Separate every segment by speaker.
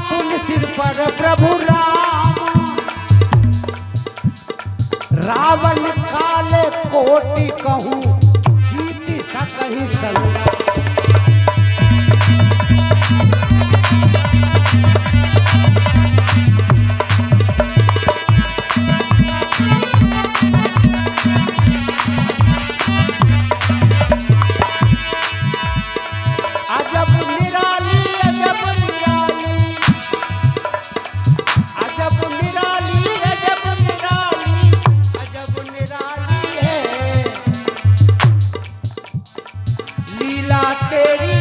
Speaker 1: पुन सिर पर प्रभु राम, रावण काले कोटि कहूँ जीत सकहि संग्राम। अजब निराली अजब निराली, अजब निराली अजब निराली, अजब निराली है लीला तेरी।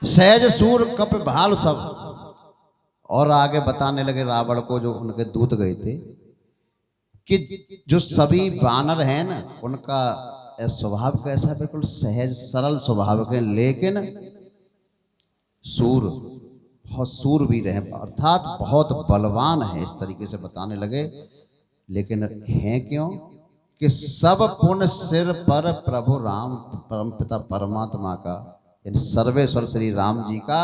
Speaker 2: सहज सूर कप भाल सब। और आगे बताने लगे रावण को, जो उनके दूत गए थे, कि जो सभी वानर हैं ना, उनका स्वभाव कैसा है, बिल्कुल सहज सरल स्वभाव के, लेकिन सूर बहुत सूरवीर हैं, अर्थात बहुत बलवान है, इस तरीके से बताने लगे। लेकिन हैं क्यों कि सब पुण्य सिर पर प्रभु राम परमपिता परमात्मा का, इन सर्वेश्वर श्री राम जी का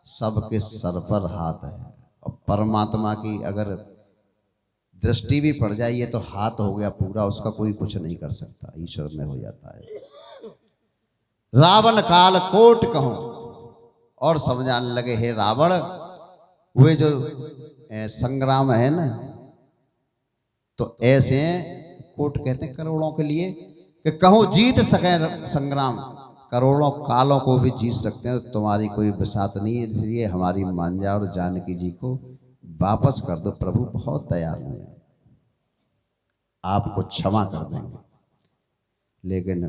Speaker 2: सबके सर पर हाथ है। और परमात्मा की अगर दृष्टि भी पड़ जाए ये तो हाथ हो गया पूरा, उसका कोई कुछ नहीं कर सकता, ईश्वर में हो जाता है। रावण काल कोट कहूं, और समझाने लगे हे रावण, वे जो संग्राम है ना, तो ऐसे कोट कहते हैं करोड़ों के लिए, कि कहूं जीत सके संग्राम, करोड़ों कालों को भी जीत सकते हैं, तो तुम्हारी कोई बसात नहीं है, इसलिए हमारी मांझा और जानकी जी को वापस कर दो। प्रभु बहुत दयालु है, आपको क्षमा कर देंगे। लेकिन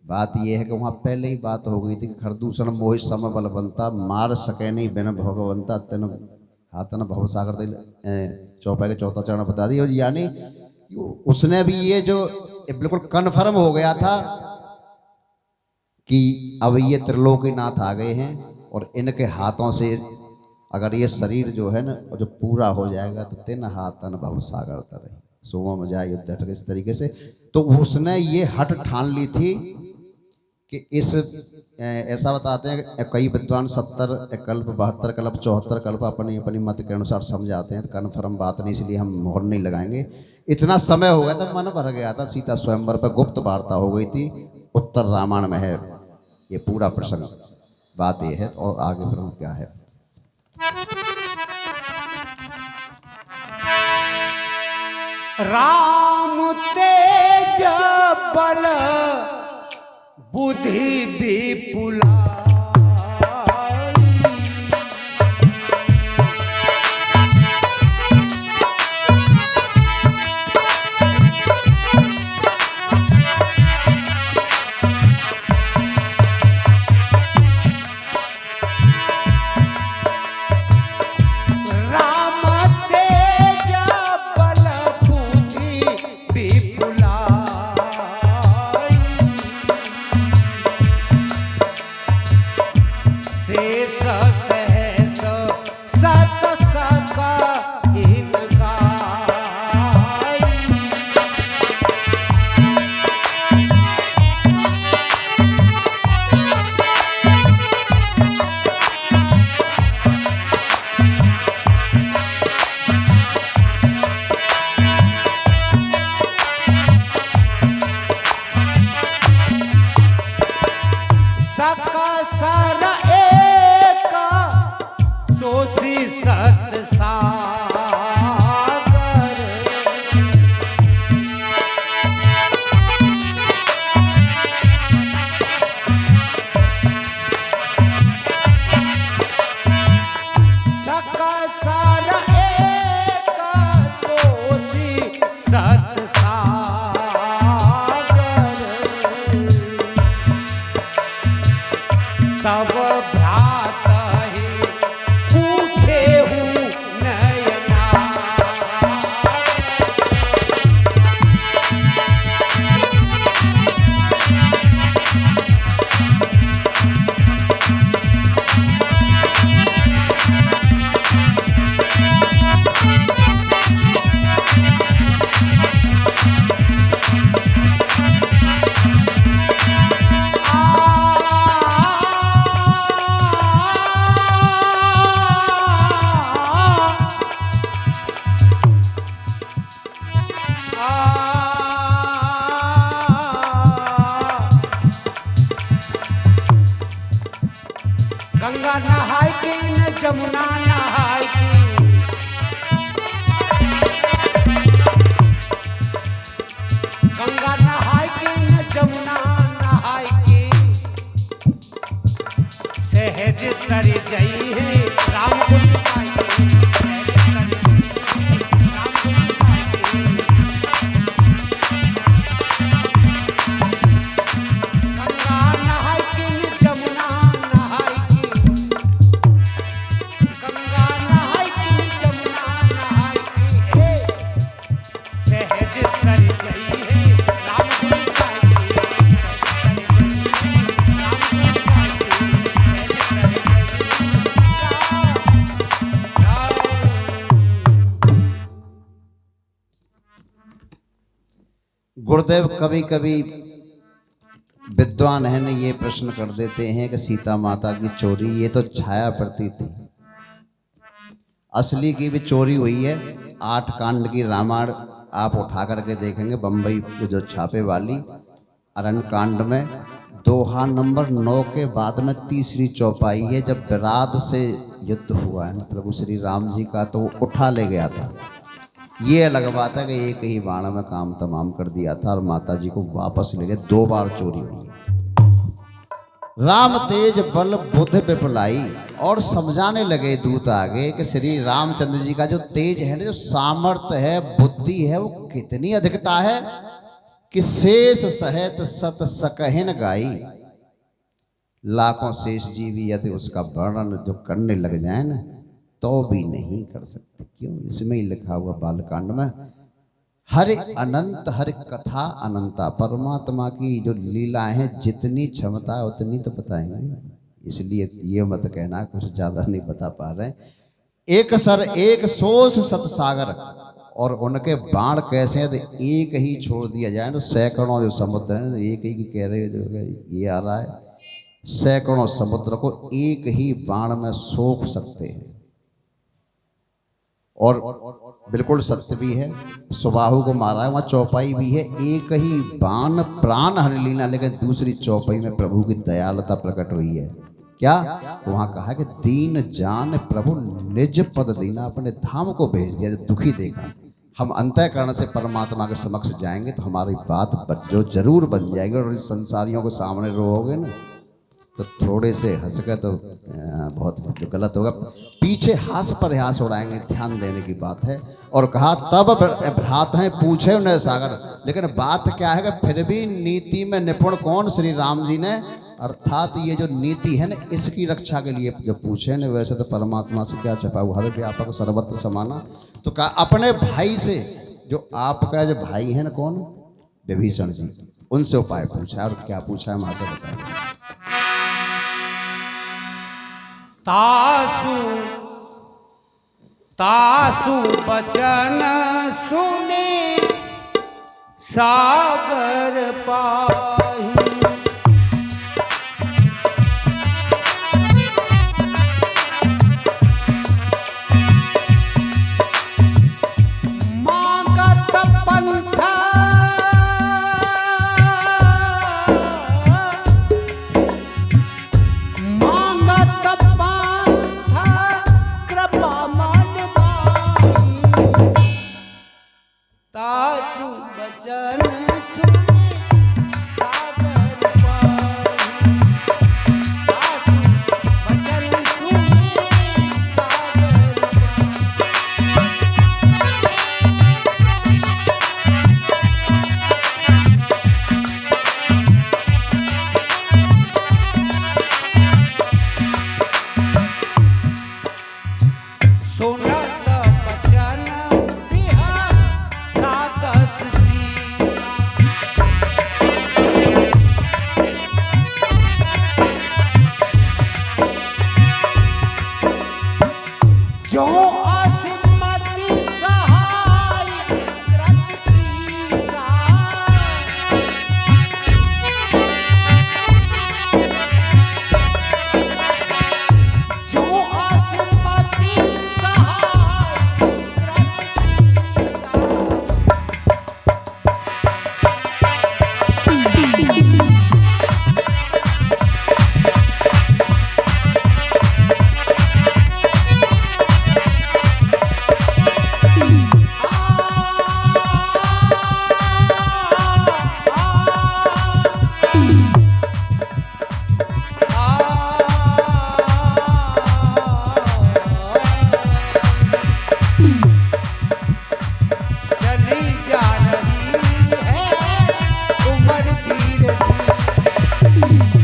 Speaker 2: बात यह है कि वहाँ पहले ही बात हो गई थी कि खरदूषण मोहि सम बलवंता, मार सके नहीं बिन भगवंता, तेन हाथन भवसागर दे चौपाई का चौथा चरण बता दी। और यानी उसने भी ये जो बिल्कुल कन्फर्म हो गया था कि अब ये त्रिलोकीनाथ आ गए हैं, और इनके हाथों से अगर ये शरीर जो है ना जो पूरा हो जाएगा, तो तिन हाथन भवसागर तरे सोम मजा युद्ध, इस तरीके से। तो उसने ये हट ठान ली थी कि इस ऐसा बताते हैं कि कई विद्वान 70 कल्प 72 कल्प 74 कल्प अपनी अपनी मत के अनुसार समझाते हैं, तो कन्फर्म बात नहीं, इसलिए हम मोहर नहीं लगाएंगे। इतना समय हो गया था, मन भर गया था, सीता स्वयंवर पर गुप्त वार्ता हो गई थी, उत्तर रामायण में है ये पूरा प्रसंग। बात ये है, और आगे फिर क्या है।
Speaker 1: राम तेज बल बुद्धि विपुला, गंगा नहाय के न जमुना नहाय के, गंगा नहाय के न जमुना नहाय के, सहज तर जई है राम गुण गाय के, सहज तर जई है राम गुण गाय के। गंगा नहाय के न जमुना नहाय के, गंगा नहाय के न जमुना नहाय के, सहज तर जई है राम गुण गाय के, सहज तर जई है राम गुण गाय के, सहज तर जई
Speaker 2: गुरुदेव कभी कभी विद्वान है न ये प्रश्न कर देते हैं कि सीता माता की चोरी ये तो छाया प्रती थी, असली की भी चोरी हुई है। 8 कांड की रामायण आप उठा करके देखेंगे, बम्बई जो छापे वाली अरण्य कांड में दोहा नंबर 9 के बाद में तीसरी चौपाई है, जब विराट से युद्ध हुआ है ना प्रभु श्री राम जी का, तो वो उठा ले गया था। ये अलग बात है कि एक ही बाण में काम तमाम कर दिया था और माता जी को वापस ले गए। 2 बार चोरी हुई है। राम तेज बल बुद्ध विपुलाई, और समझाने लगे दूत आगे कि श्री रामचंद्र जी का जो तेज है, जो सामर्थ्य है, बुद्धि है, वो कितनी अधिकता है कि शेष सहित सत सकहिन गाई। लाखों शेष जीवी यदि उसका वर्णन जो करने लग जाए ना तो भी नहीं कर सकते। क्यों? इसमें ही लिखा हुआ बालकांड में, हर अनंत हर कथा अनंता। परमात्मा की जो लीलाएं हैं जितनी क्षमता है उतनी तो बताएंगे, इसलिए ये मत कहना कुछ ज्यादा नहीं बता पा रहे। एक सर एक सोस सतसागर, और उनके बाण कैसे हैं तो एक ही छोड़ दिया जाए तो सैकड़ों जो समुद्र हैं, तो एक ही की कह रहे जो ये आ रहा है, सैकड़ों समुद्र को एक ही बाण में सोख सकते हैं। और बिल्कुल सत्य भी है, सुबाहु को मारा है, वहाँ चौपाई भी है, एक ही बाण प्राण हर लीना। लेकिन दूसरी चौपाई में प्रभु की दयालुता प्रकट हुई है। क्या वहाँ कहा कि दीन जान प्रभु निज पद दीना, अपने धाम को भेज दिया। जब दुखी देखा, हम अंतःकरण से परमात्मा के समक्ष जाएंगे तो हमारी बात जो जरूर बन जाएगी। और संसारियों के सामने रोओगे ना तो थोड़े से हंस के तो बहुत जो गलत होगा, पीछे हास पर हास उड़ाएंगे, ध्यान देने की बात है। और कहा तब भ्रात हैं पूछे उन्हें सागर। लेकिन बात क्या है कि फिर भी नीति में निपुण कौन? श्री राम जी ने। अर्थात ये जो नीति है ना, इसकी रक्षा के लिए जो पूछे ना, वैसे तो परमात्मा से क्या छपा हुआ, हर व्यापक सर्वत्र समाना। तो कहा अपने भाई से, जो आपका जो भाई है ना, कौन? विभीषण जी, उनसे उपाय पूछा। और क्या पूछा है वहां से बताएं।
Speaker 1: तासु तासु बचन सुने सागर पाही, मागत पंथा तासु बचन सुने धीरे धीरे।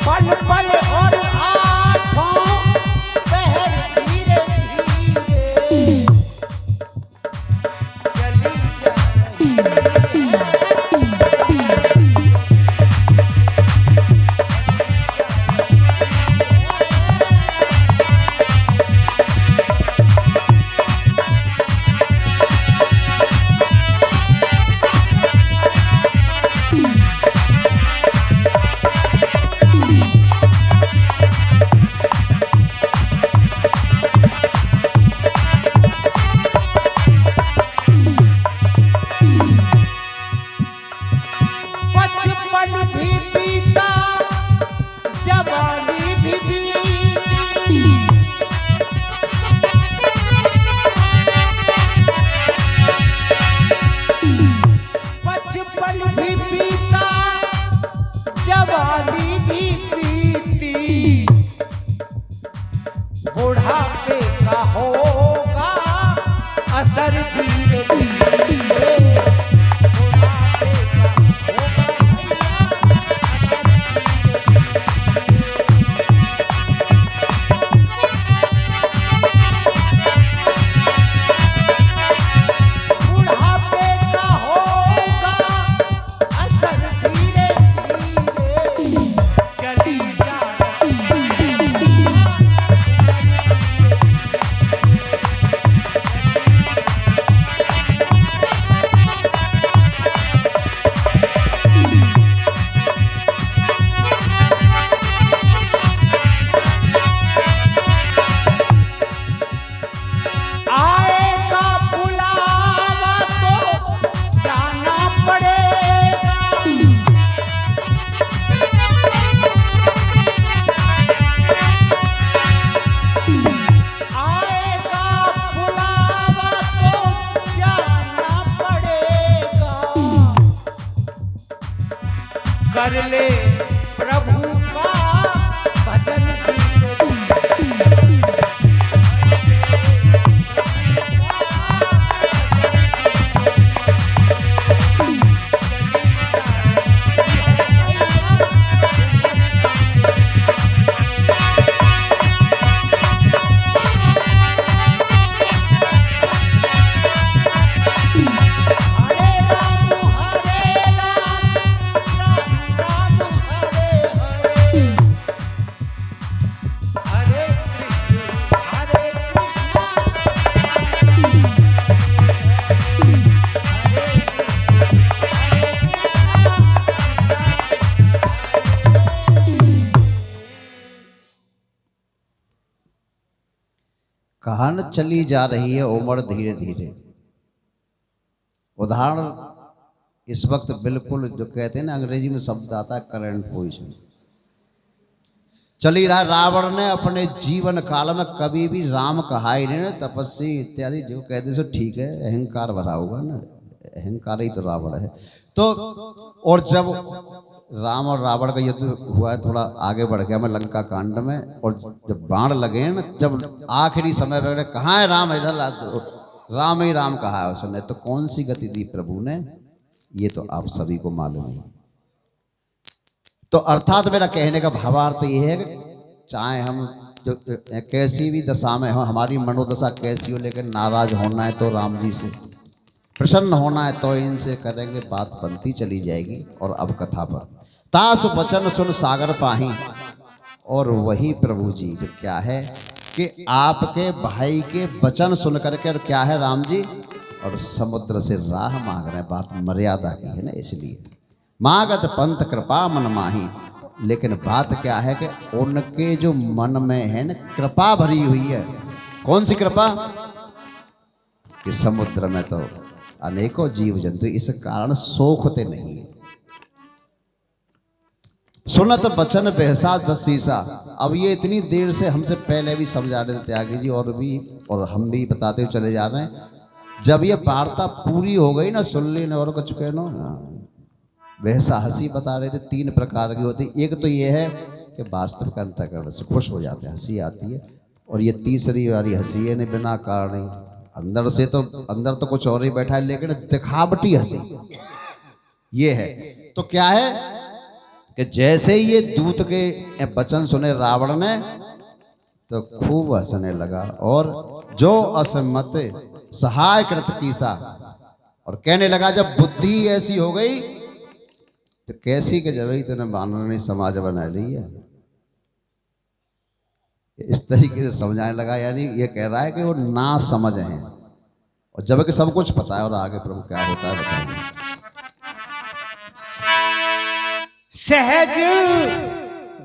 Speaker 1: पल पल और आठों पहर धीरे धीरे चली जा रही है। बचपन भी बीता, जवानी भी बीती, बचपन भी बीता, जवानी भी बीती, बुढ़ापे का होगा असर धीरे धीरे। बुढ़ापे का होगा बुढ़ापे का होगा असर धीरे धीरे चली जा रही आएगा बुलावा तो जाना पड़ेगा, आएगा बुलावा तो जाना पड़ेगा। कर ले प्रभु का भजन धीरे हरे राम राम राम हरे हरे, हरे कृष्ण हरे कृष्ण
Speaker 2: कहान चली जा रही है उम्र धीरे धीरे। उदाहरण इस वक्त बिल्कुल जो कहते हैं ना, अंग्रेजी में शब्द आता है करंट पोजीशन। चली रहा रावण ने अपने जीवन काल में कभी भी राम कहा ही नहीं, तपस्वी इत्यादि जो कहते सो ठीक है, अहंकार भरा होगा ना, अहंकार ही तो रावण है। तो और जब राम और रावण का युद्ध हुआ है, थोड़ा आगे बढ़ गया मैं लंका कांड में, और जब बाण लगे ना, जब आखिरी समय पे कहाँ है राम, इधर राम ही राम कहा है उसने, तो कौन सी गति दी प्रभु ने, ये तो आप सभी को मालूम है। तो अर्थात मेरा कहने का भावार्थ ये है कि चाहे हम जो कैसी भी दशा में हो, हमारी मनोदशा कैसी हो, लेकिन नाराज होना है तो राम जी से, प्रसन्न होना है तो इनसे करेंगे, बात बनती चली जाएगी। और अब कथा पर, तासु वचन सुन सागर पाही, और वही प्रभु जी जो क्या है कि आपके भाई के वचन सुन करके, और क्या है राम जी, और समुद्र से राह मांग रहे हैं। बात मर्यादा की है ना, इसलिए मागत पंथ कृपा मन माही। लेकिन बात क्या है कि उनके जो मन में है ना कृपा भरी हुई है। कौन सी कृपा? कि समुद्र में तो अनेकों जीव जंतु इस कारण सोखते नहीं है। सुनत बचन बेहसा दस शीशा। अब ये इतनी देर से हमसे पहले भी समझा रहे थे त्यागी जी, और हम भी बताते हुए चले जा रहे हैं। जब ये वार्ता पूरी हो गई ना, सुन ली ना और कुछ कहना, वैसा हंसी बता रहे थे 3 प्रकार की होती। एक तो ये है कि वास्तविक अंतःकरण से खुश हो जाते हैं, हंसी आती है। और ये तीसरी वाली हंसी है नहीं बिना कारण ही, अंदर तो कुछ और ही बैठा है लेकिन दिखावटी हंसी ये है। तो क्या है कि जैसे ही ये दूत के वचन सुने रावण ने तो खूब हंसने लगा, और जो असम्मत सहाय कृत कीसा, और कहने लगा जब बुद्धि ऐसी हो गई तो कैसी के जब इतने बानर ने समाज बना ली है, इस तरीके से समझाने लगा। यानी ये कह रहा है कि वो ना समझ हैं, और जबकि सब कुछ पता है। और आगे प्रभु क्या होता है बताएंगे।
Speaker 1: सहज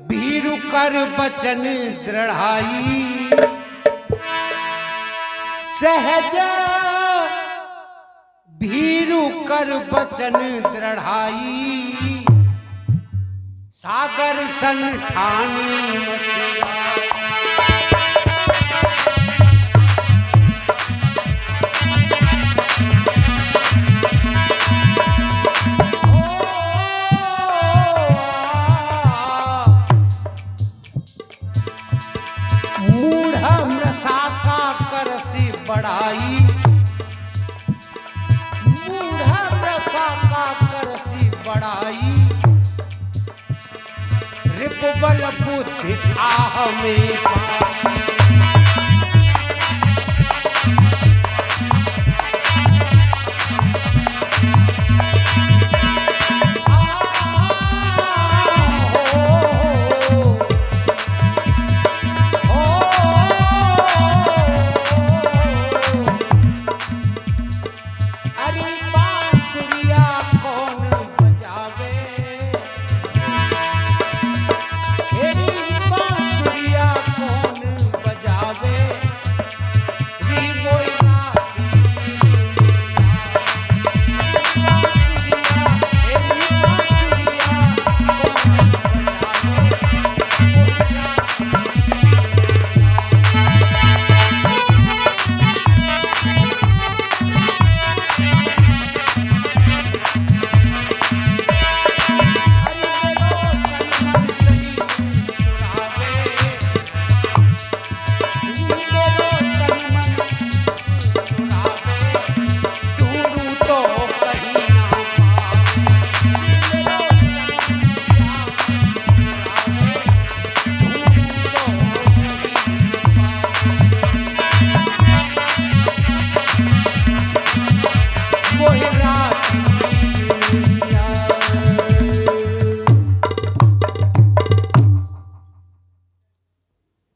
Speaker 1: भीरु कर बचन दृढ़ाई, सहज भीरु कर बचन दृढ़ाई, सागर सन ठानी मचे। बढ़ाई मूढ़ा प्रसा का करसी बढ़ाई, रिपुबल बुद्धि था में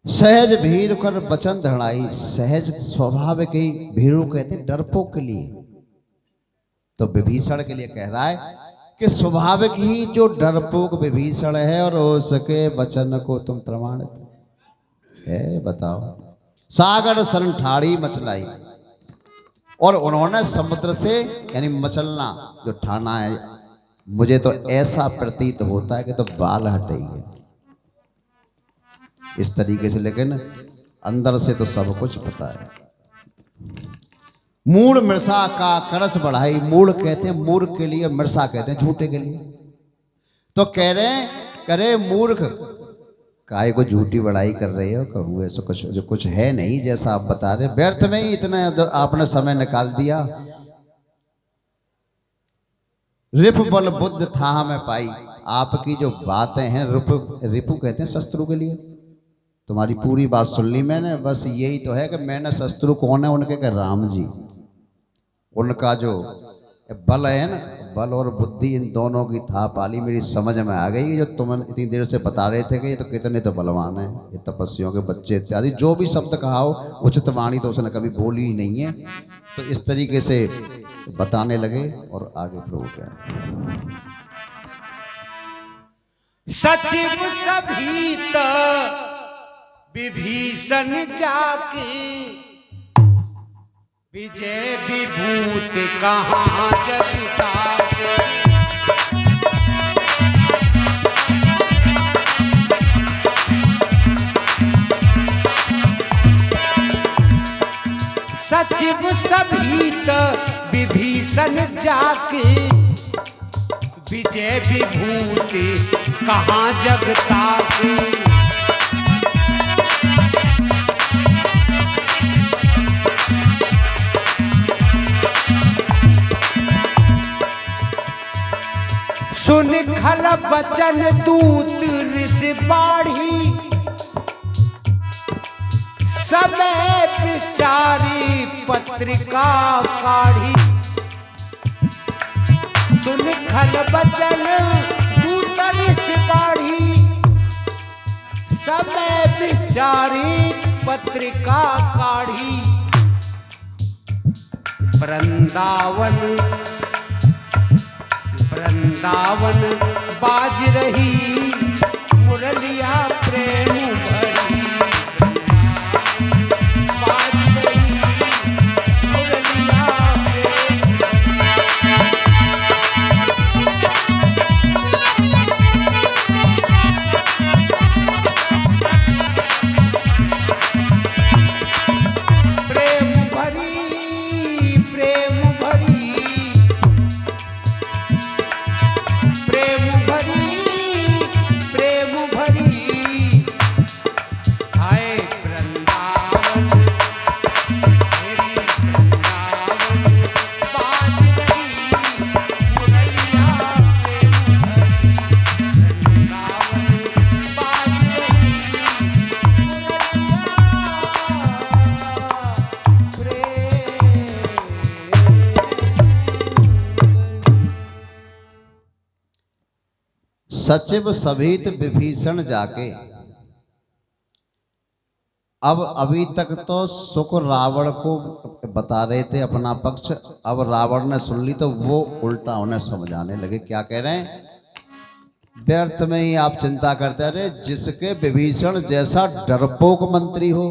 Speaker 2: सहज भीड़ कर बचन धड़ाई। सहज स्वभाव के भीड़ू कहते डरपोक के लिए, तो विभीषण के लिए कह रहा है कि स्वाभाविक ही जो डरपोक विभीषण है और उसके वचन को तुम प्रमाणित है बताओ। सागर सन ठाड़ी मचलाई, और उन्होंने समुद्र से यानी मचलना जो ठाना है, मुझे तो ऐसा प्रतीत होता है कि तो बाल हटे है इस तरीके से, लेकिन अंदर से तो सब कुछ पता है। मूढ़ मृषा का करस बढ़ाई। मूढ़ कहते हैं मूर्ख के लिए, मृषा कहते हैं झूठे के लिए। तो कह रहे हैं करे मूर्ख काय को झूठी बड़ाई कर रहे हो, कहूँ ऐसा कुछ जो कुछ है नहीं जैसा आप बता रहे, व्यर्थ में ही इतना आपने समय निकाल दिया। रिप बल बुद्ध था हमें पाई। आपकी जो बातें हैं, रिपु कहते हैं शत्रु के लिए। तुम्हारी पूरी बात सुन ली मैंने, बस यही तो है कि मैंने शत्रु कौन है उनके कि राम जी। उनका जो बल है ना, बल और बुद्धि इन दोनों की था पाली मेरी समझ में आ गई। जो तुम इतनी देर से बता रहे थे कि ये तो कितने तो बलवान हैं, ये तपस्वियों के बच्चे इत्यादि जो भी शब्द कहा हो, उचित वाणी तो उसने कभी बोली ही नहीं है। तो इस तरीके से बताने लगे और आगे प्रभु क्या
Speaker 1: सचिव सभीत विभीषण जाके, विजय विभूत कहाँ जगताके। सचिव सभीत विभीषण जाके, विजय विजय विभूति कहाँ जगता के। सुन खल बचन दूत ऋषि बाढ़ी, समय विचारी पत्रिका काढ़ी। सुन खल बचन दूत ऋषि बाढ़ी, समय विचारी पत्रिका काढ़ी। वृंदावन वृंदावन बाज रही मुरलिया प्रेम भरी। बाज रही मुरलिया प्रेम भरी प्रेम भरी प्रेम भरी प्रेम भरी। हाय वृंदावन मेरी वृंदावन बाज रही मुरलिया प्रेम भरी। वृंदावन बाज रही
Speaker 2: सचिव सभित विभीषण जाके। अब अभी तक तो सुख रावण को बता रहे थे अपना पक्ष, अब रावण ने सुन ली तो वो उल्टा उन्हें समझाने लगे। क्या कह रहे हैं? व्यर्थ में ही आप चिंता करते रहे, जिसके विभीषण जैसा डरपोक मंत्री हो।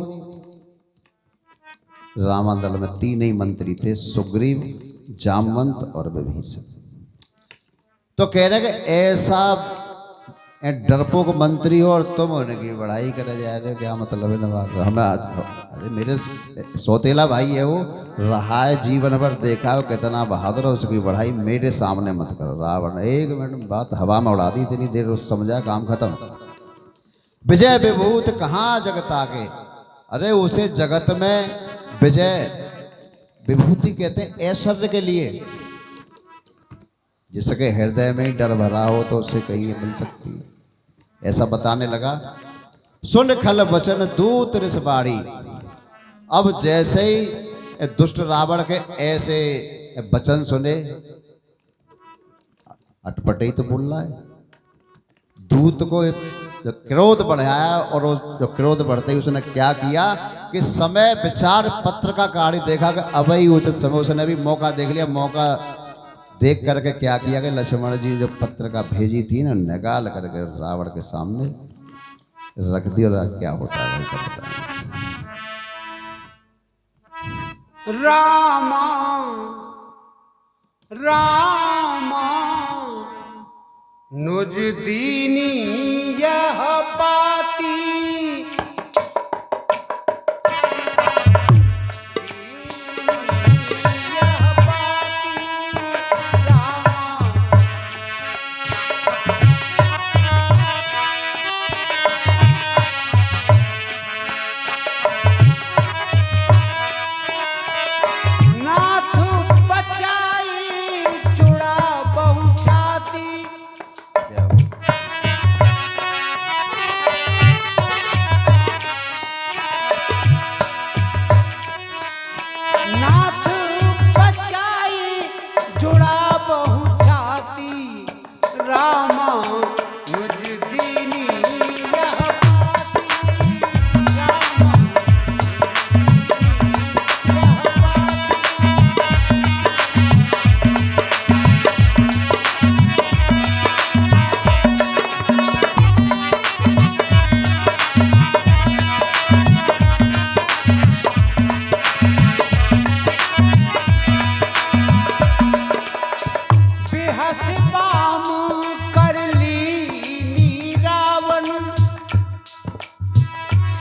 Speaker 2: रामादल में 3 ही मंत्री थे, सुग्रीव, जामवंत और विभीषण। तो कह रहे कि ऐसा डरपोक मंत्री हो और तुम उनकी बड़ाई करे जा रहे हो, क्या मतलब है ना बात? हमें अरे मेरे सौतेला भाई है वो, रहा है जीवन भर, देखा है कितना बहादुर है, उसकी बढ़ाई मेरे सामने मत करो। रावण 1 मिनट बात हवा में उड़ा दी, इतनी देर उस समझा, काम खत्म। विजय विभूत कहाँ जगता के। अरे उसे जगत में विजय विभूति कहते हैं ऐश्वर्य के लिए, जिसके हृदय में ही डर भरा हो तो उसे कहीं मिल सकती है, ऐसा बताने लगा। सुन खल वचन दूत ऋषि बाढ़ी। अब जैसे ही दुष्ट रावण के ऐसे वचन सुने, अटपटे ही तो बोल रहा है, दूत को जो क्रोध बढ़ाया, और जो क्रोध बढ़ते ही उसने क्या किया कि समय विचार पत्र का काढ़ी देखा कि अब ही उचित समय, उसने भी मौका देख लिया। मौका देख करके क्या किया कि लक्ष्मण जी जो पत्रिका भेजी थी ना, निकाल करके रावण के सामने रख दी। और क्या होता है भाई सब बताएंगे।
Speaker 1: रामा रामा नुज दीनी यह पाती।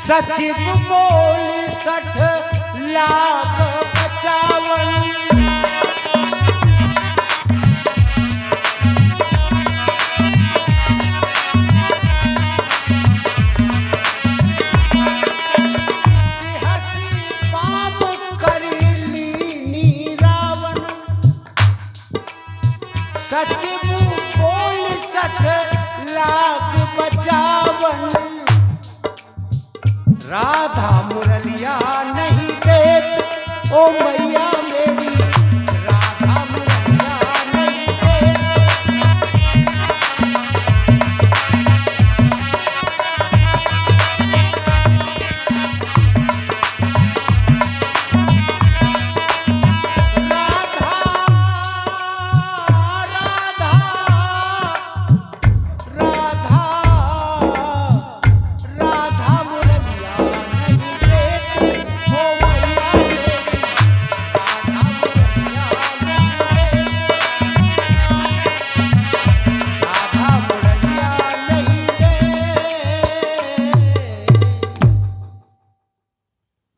Speaker 1: सचिव बोल 60 लाख 55। राधा मुरलिया नहीं देत ओ मैया